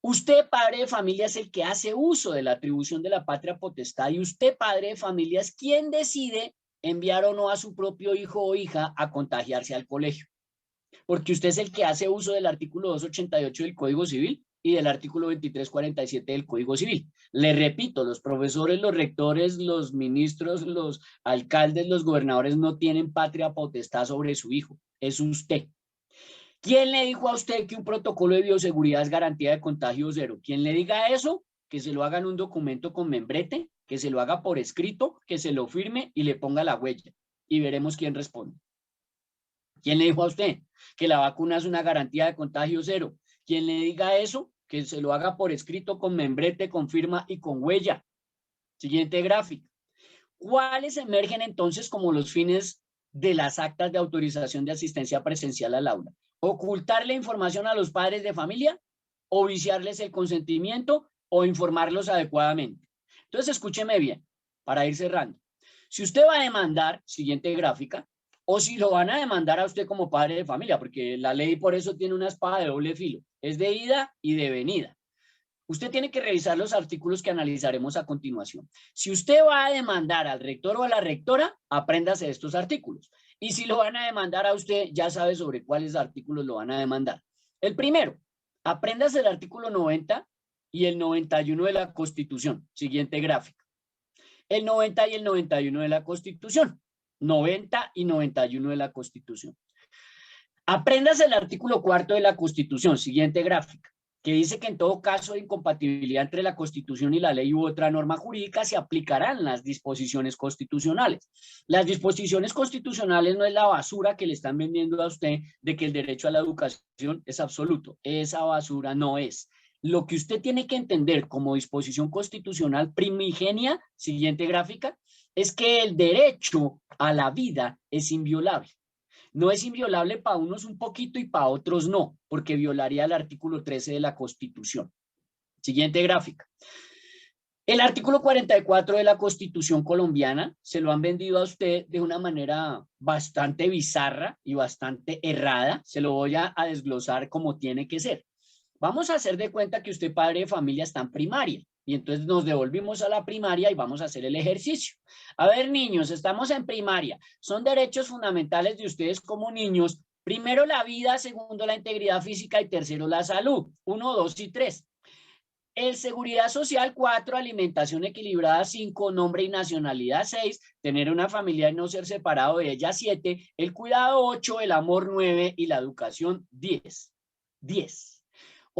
usted, padre de familia, es el que hace uso de la atribución de la patria potestad y usted, padre de familia, es quien decide enviar o no a su propio hijo o hija a contagiarse al colegio. Porque usted es el que hace uso del artículo 288 del Código Civil y del artículo 2347 del Código Civil. Le repito, los profesores, los rectores, los ministros, los alcaldes, los gobernadores no tienen patria potestad sobre su hijo, es usted. ¿Quién le dijo a usted que un protocolo de bioseguridad es garantía de contagio cero? ¿Quién le diga eso? Que se lo haga en un documento con membrete, que se lo haga por escrito, que se lo firme y le ponga la huella. Y veremos quién responde. ¿Quién le dijo a usted que la vacuna es una garantía de contagio cero? ¿Quién le diga eso? Que se lo haga por escrito, con membrete, con firma y con huella. Siguiente gráfica. ¿Cuáles emergen entonces como los fines de las actas de autorización de asistencia presencial al aula? ¿Ocultarle información a los padres de familia? ¿O viciarles el consentimiento? ¿O informarlos adecuadamente? Entonces, escúcheme bien, para ir cerrando. Si usted va a demandar, siguiente gráfica, o si lo van a demandar a usted como padre de familia, porque la ley por eso tiene una espada de doble filo, es de ida y de venida. Usted tiene que revisar los artículos que analizaremos a continuación. Si usted va a demandar al rector o a la rectora, apréndase estos artículos. Y si lo van a demandar a usted, ya sabe sobre cuáles artículos lo van a demandar. El primero, apréndase el artículo 90 y el 91 de la Constitución. Siguiente gráfica. El 90 y el 91 de la Constitución. 90 y 91 de la Constitución. Apréndase el artículo 4 de la Constitución. Siguiente gráfica, que dice que en todo caso de incompatibilidad entre la Constitución y la ley u otra norma jurídica se aplicarán las disposiciones constitucionales. Las disposiciones constitucionales no es la basura que le están vendiendo a usted de que el derecho a la educación es absoluto. Esa basura no es. Lo que usted tiene que entender como disposición constitucional primigenia, siguiente gráfica, es que el derecho a la vida es inviolable. No es inviolable para unos un poquito y para otros no, porque violaría el artículo 13 de la Constitución. Siguiente gráfica. El artículo 44 de la Constitución colombiana se lo han vendido a usted de una manera bastante bizarra y bastante errada. Se lo voy a desglosar como tiene que ser. Vamos a hacer de cuenta que usted, padre de familia, está en primaria. Y entonces nos devolvimos a la primaria y vamos a hacer el ejercicio. A ver, niños, estamos en primaria. Son derechos fundamentales de ustedes como niños. Primero la vida, segundo la integridad física y tercero la salud. 1, 2 y 3. El seguridad social, 4, alimentación equilibrada, 5, nombre y nacionalidad, 6, tener una familia y no ser separado de ella, 7, el cuidado, 8, el amor, 9 y la educación, 10. 10.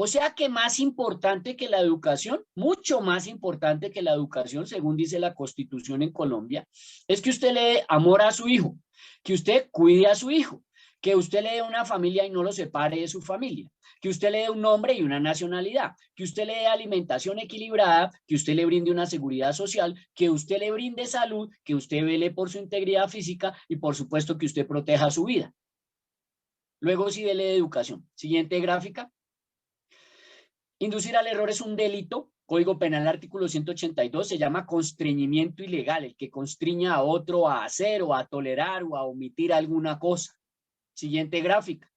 O sea que más importante que la educación, mucho más importante que la educación, según dice la Constitución en Colombia, es que usted le dé amor a su hijo, que usted cuide a su hijo, que usted le dé una familia y no lo separe de su familia, que usted le dé un nombre y una nacionalidad, que usted le dé alimentación equilibrada, que usted le brinde una seguridad social, que usted le brinde salud, que usted vele por su integridad física y por supuesto que usted proteja su vida. Luego sí dele de educación. Siguiente gráfica. Inducir al error es un delito. Código Penal, artículo 182, se llama constreñimiento ilegal, el que constriña a otro a hacer o a tolerar o a omitir alguna cosa. Siguiente gráfica.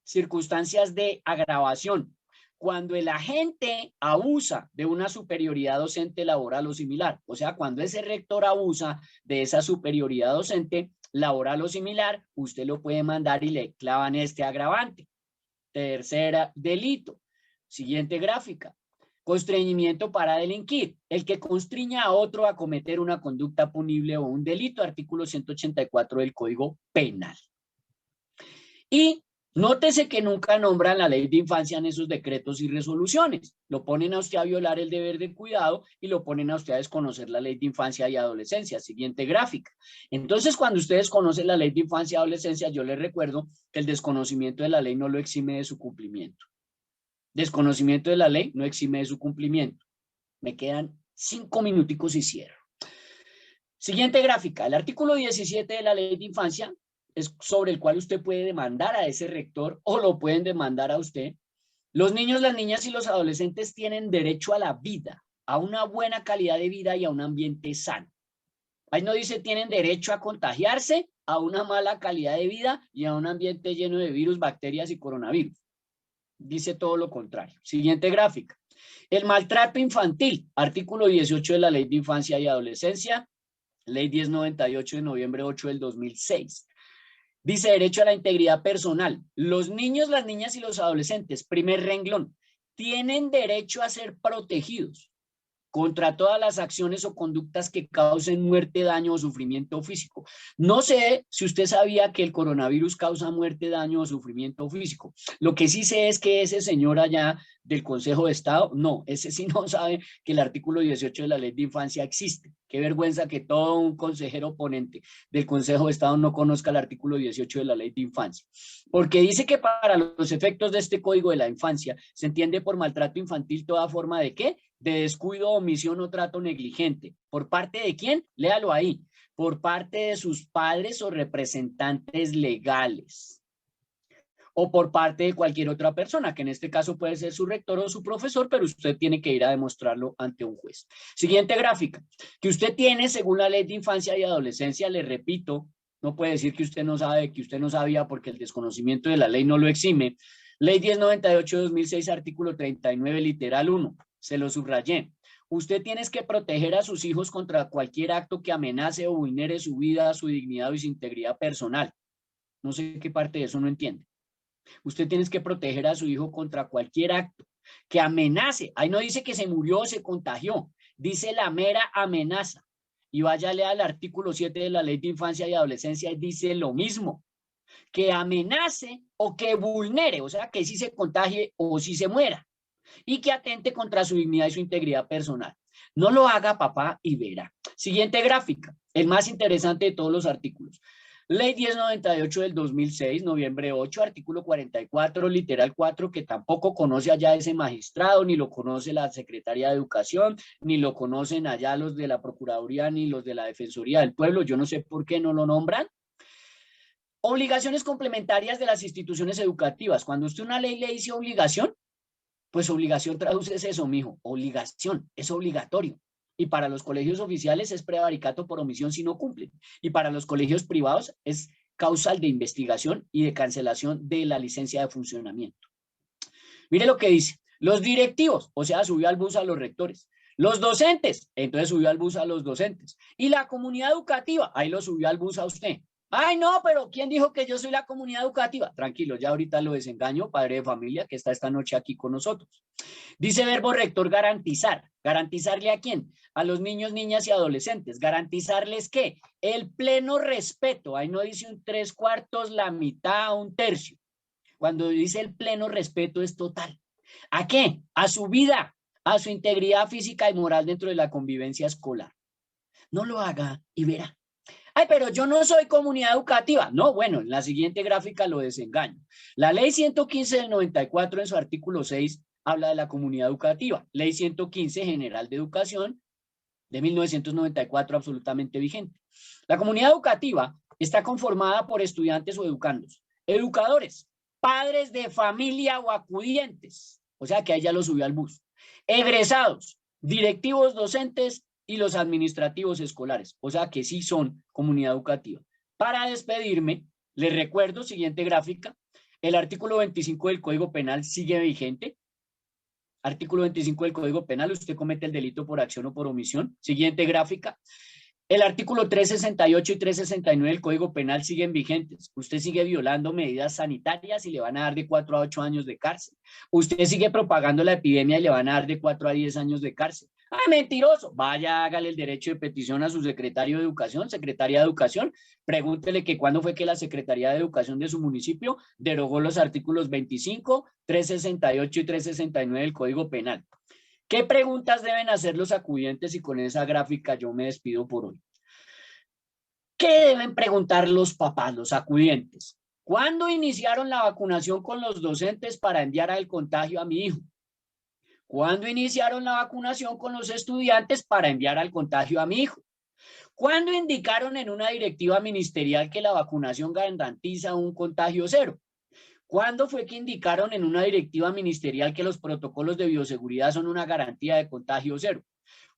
Circunstancias de agravación. cuando el agente abusa de una superioridad docente laboral o similar. O sea, cuando ese rector abusa de esa superioridad docente laboral o similar, usted lo puede mandar y le clavan este agravante. Tercera, delito. Siguiente gráfica. Constreñimiento para delinquir. El que constriña a otro a cometer una conducta punible o un delito. Artículo 184 del Código Penal. Y nótese que nunca nombran la ley de infancia en esos decretos y resoluciones. Lo ponen a usted a violar el deber de cuidado y lo ponen a usted a desconocer la ley de infancia y adolescencia. Siguiente gráfica. Entonces, cuando ustedes conocen la ley de infancia y adolescencia, yo les recuerdo que el desconocimiento de la ley no lo exime de su cumplimiento. Desconocimiento de la ley no exime de su cumplimiento. Me quedan 5 minuticos y cierro. Siguiente gráfica. El artículo 17 de la ley de infancia es sobre el cual usted puede demandar a ese rector o lo pueden demandar a usted. Los niños, las niñas y los adolescentes tienen derecho a la vida, a una buena calidad de vida y a un ambiente sano. Ahí no dice tienen derecho a contagiarse, a una mala calidad de vida y a un ambiente lleno de virus, bacterias y coronavirus. Dice todo lo contrario. Siguiente gráfica. El maltrato infantil, artículo 18 de la Ley de Infancia y Adolescencia, Ley 1098 de noviembre 8 del 2006. Dice derecho a la integridad personal. Los niños, las niñas y los adolescentes, primer renglón, tienen derecho a ser protegidos contra todas las acciones o conductas que causen muerte, daño o sufrimiento físico. No sé si usted sabía que el coronavirus causa muerte, daño o sufrimiento físico. Lo que sí sé es que ese señor allá del Consejo de Estado, no, ese sí no sabe que el artículo 18 de la Ley de Infancia existe. Qué vergüenza que todo un consejero ponente del Consejo de Estado no conozca el artículo 18 de la Ley de Infancia. Porque dice que para los efectos de este Código de la Infancia se entiende por maltrato infantil toda forma de ¿qué? De descuido, omisión o trato negligente. ¿Por parte de quién? Léalo ahí. Por parte de sus padres o representantes legales. O por parte de cualquier otra persona, que en este caso puede ser su rector o su profesor, pero usted tiene que ir a demostrarlo ante un juez. Siguiente gráfica. Que usted tiene, según la Ley de Infancia y Adolescencia, le repito, no puede decir que usted no sabe, que usted no sabía, porque el desconocimiento de la ley no lo exime. Ley 1098 de 2006, artículo 39, literal 1. Se lo subrayé. Usted tiene que proteger a sus hijos contra cualquier acto que amenace o vulnere su vida, su dignidad y su integridad personal. No sé qué parte de eso no entiende. Usted tiene que proteger a su hijo contra cualquier acto que amenace. Ahí no dice que se murió o se contagió. Dice la mera amenaza. Y váyale al artículo 7 de la Ley de Infancia y Adolescencia y dice lo mismo. Que amenace o que vulnere, o sea, que sí se contagie o sí se muera. Y que atente contra su dignidad y su integridad personal. No lo haga, papá, y verá. Siguiente gráfica, el más interesante de todos los artículos. Ley 1098 del 2006, noviembre 8, artículo 44, literal 4, que tampoco conoce allá ese magistrado, ni lo conoce la Secretaría de Educación, ni lo conocen allá los de la Procuraduría, ni los de la Defensoría del Pueblo. Yo no sé por qué no lo nombran. Obligaciones complementarias de las instituciones educativas. Cuando usted una ley le dice obligación, pues obligación traduce eso, mijo. Obligación, es obligatorio. Y para los colegios oficiales es prevaricato por omisión si no cumplen. Y para los colegios privados es causal de investigación y de cancelación de la licencia de funcionamiento. Mire lo que dice. Los directivos, o sea, subió al bus a los rectores. Los docentes, entonces subió al bus a los docentes. Y la comunidad educativa, ahí lo subió al bus a usted. Ay, no, pero ¿quién dijo que yo soy la comunidad educativa? Tranquilo, ya ahorita lo desengaño, padre de familia, que está esta noche aquí con nosotros. Dice verbo rector garantizar. ¿Garantizarle a quién? A los niños, niñas y adolescentes. ¿Garantizarles qué? El pleno respeto. Ahí no dice un 3/4, la mitad, un tercio. Cuando dice el pleno respeto es total. ¿A qué? A su vida, a su integridad física y moral dentro de la convivencia escolar. No lo haga y verá. Ay, pero yo no soy comunidad educativa. No, bueno, en la siguiente gráfica lo desengaño. La ley 115 del 94 en su artículo 6 habla de la comunidad educativa. Ley 115 General de Educación de 1994 absolutamente vigente. La comunidad educativa está conformada por estudiantes o educandos, educadores, padres de familia o acudientes, o sea que ahí ya lo subió al bus, egresados, directivos docentes y los administrativos escolares, o sea que sí son comunidad educativa. Para despedirme, les recuerdo, siguiente gráfica, el artículo 25 del Código Penal sigue vigente. Artículo 25 del Código Penal, usted comete el delito por acción o por omisión. Siguiente gráfica. El artículo 368 y 369 del Código Penal siguen vigentes. Usted sigue violando medidas sanitarias y le van a dar de 4 a 8 años de cárcel. Usted sigue propagando la epidemia y le van a dar de 4 a 10 años de cárcel. ¡Ah, mentiroso! Vaya, hágale el derecho de petición a su secretario de Educación, secretaria de Educación. Pregúntele que cuándo fue que la Secretaría de Educación de su municipio derogó los artículos 25, 368 y 369 del Código Penal. ¿Qué preguntas deben hacer los acudientes? Y con esa gráfica yo me despido por hoy. ¿Qué deben preguntar los papás, los acudientes? ¿Cuándo iniciaron la vacunación con los docentes para enviar el contagio a mi hijo? ¿Cuándo iniciaron la vacunación con los estudiantes para enviar al contagio a mi hijo? ¿Cuándo indicaron en una directiva ministerial que la vacunación garantiza un contagio cero? ¿Cuándo fue que indicaron en una directiva ministerial que los protocolos de bioseguridad son una garantía de contagio cero?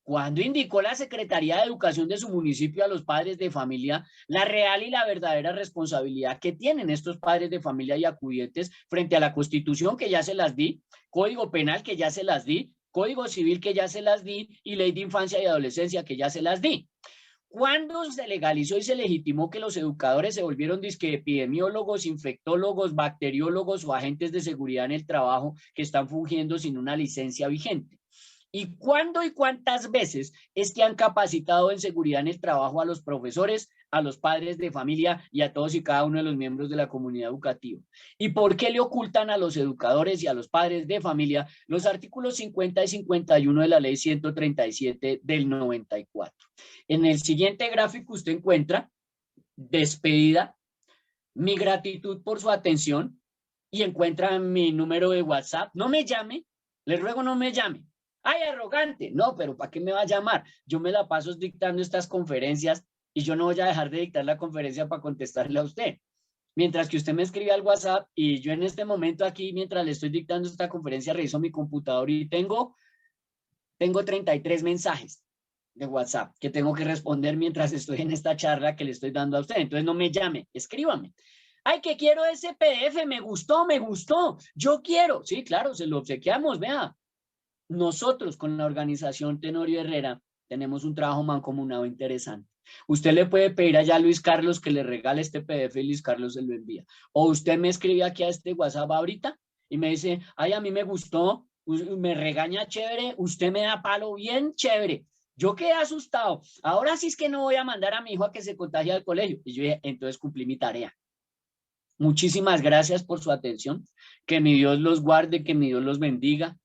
¿Cuándo indicó la Secretaría de Educación de su municipio a los padres de familia la real y la verdadera responsabilidad que tienen estos padres de familia y acudientes frente a la Constitución, que ya se las di, Código Penal, que ya se las di, Código Civil, que ya se las di, y Ley de Infancia y Adolescencia, que ya se las di? ¿Cuándo se legalizó y se legitimó que los educadores se volvieron disque epidemiólogos, infectólogos, bacteriólogos o agentes de seguridad en el trabajo que están fungiendo sin una licencia vigente? ¿Y cuándo y cuántas veces es que han capacitado en seguridad en el trabajo a los profesores, a los padres de familia y a todos y cada uno de los miembros de la comunidad educativa? ¿Y por qué le ocultan a los educadores y a los padres de familia los artículos 50 y 51 de la ley 137 del 94? En el siguiente gráfico usted encuentra despedida, mi gratitud por su atención, y encuentra mi número de WhatsApp. No me llame, le ruego no me llame. ¡Ay, arrogante! No, pero ¿para qué me va a llamar? Yo me la paso dictando estas conferencias y yo no voy a dejar de dictar la conferencia para contestarle a usted. Mientras que usted me escribe al WhatsApp y yo en este momento aquí, mientras le estoy dictando esta conferencia, reviso mi computador y tengo 33 mensajes de WhatsApp que tengo que responder mientras estoy en esta charla que le estoy dando a usted. Entonces no me llame, escríbame. Ay, que quiero ese PDF, me gustó, yo quiero. Sí, claro, se lo obsequiamos, vea. Nosotros con la organización Tenorio Herrera tenemos un trabajo mancomunado interesante. Usted le puede pedir allá a Luis Carlos que le regale este PDF y Luis Carlos se lo envía. O usted me escribe aquí a este WhatsApp ahorita y me dice, ay, a mí me gustó, me regaña chévere, usted me da palo bien chévere. Yo quedé asustado. Ahora sí es que no voy a mandar a mi hijo a que se contagie al colegio. Y yo dije, entonces cumplí mi tarea. Muchísimas gracias por su atención. Que mi Dios los guarde, que mi Dios los bendiga.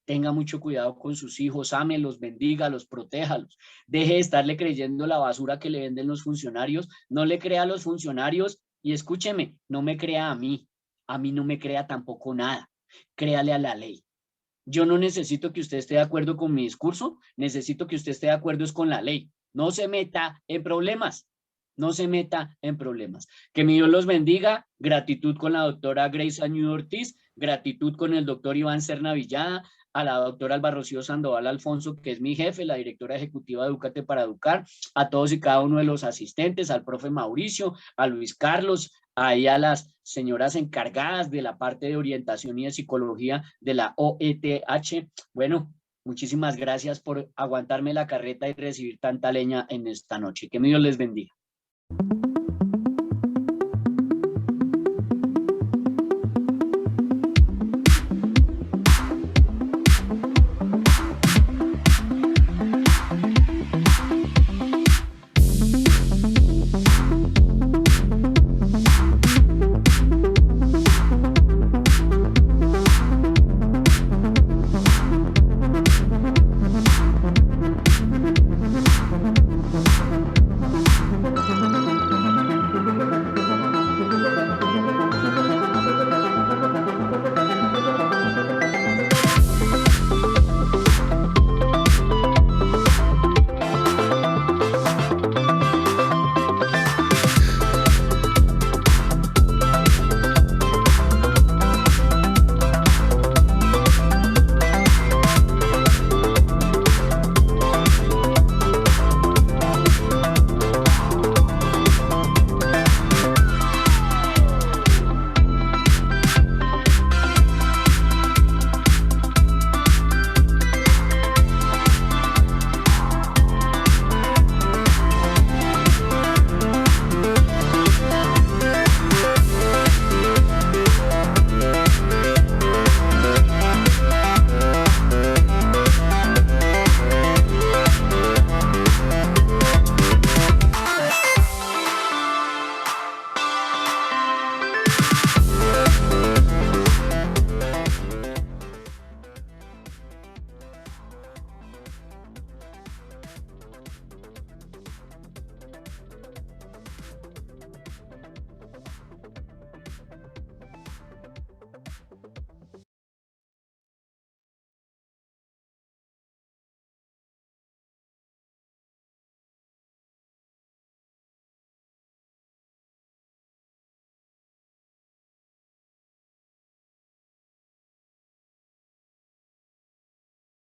Tenga mucho cuidado con sus hijos, ámelos, bendígalos, protéjalos. Deje de estarle creyendo la basura que le venden los funcionarios. No le crea a los funcionarios y escúcheme, no me crea a mí no me crea tampoco nada. Créale a la ley. Yo no necesito que usted esté de acuerdo con mi discurso, necesito que usted esté de acuerdo con la ley. No se meta en problemas. No se meta en problemas. Que mi Dios los bendiga. Gratitud con la doctora Grace Añudo Ortiz, gratitud con el doctor Iván Serna Villada, a la doctora Alba Rocío Sandoval Alfonso, que es mi jefe, la directora ejecutiva de Educate para Educar, a todos y cada uno de los asistentes, al profe Mauricio, a Luis Carlos, ahí a las señoras encargadas de la parte de orientación y de psicología de la OETH. Bueno, muchísimas gracias por aguantarme la carreta y recibir tanta leña en esta noche. Que mi Dios les bendiga.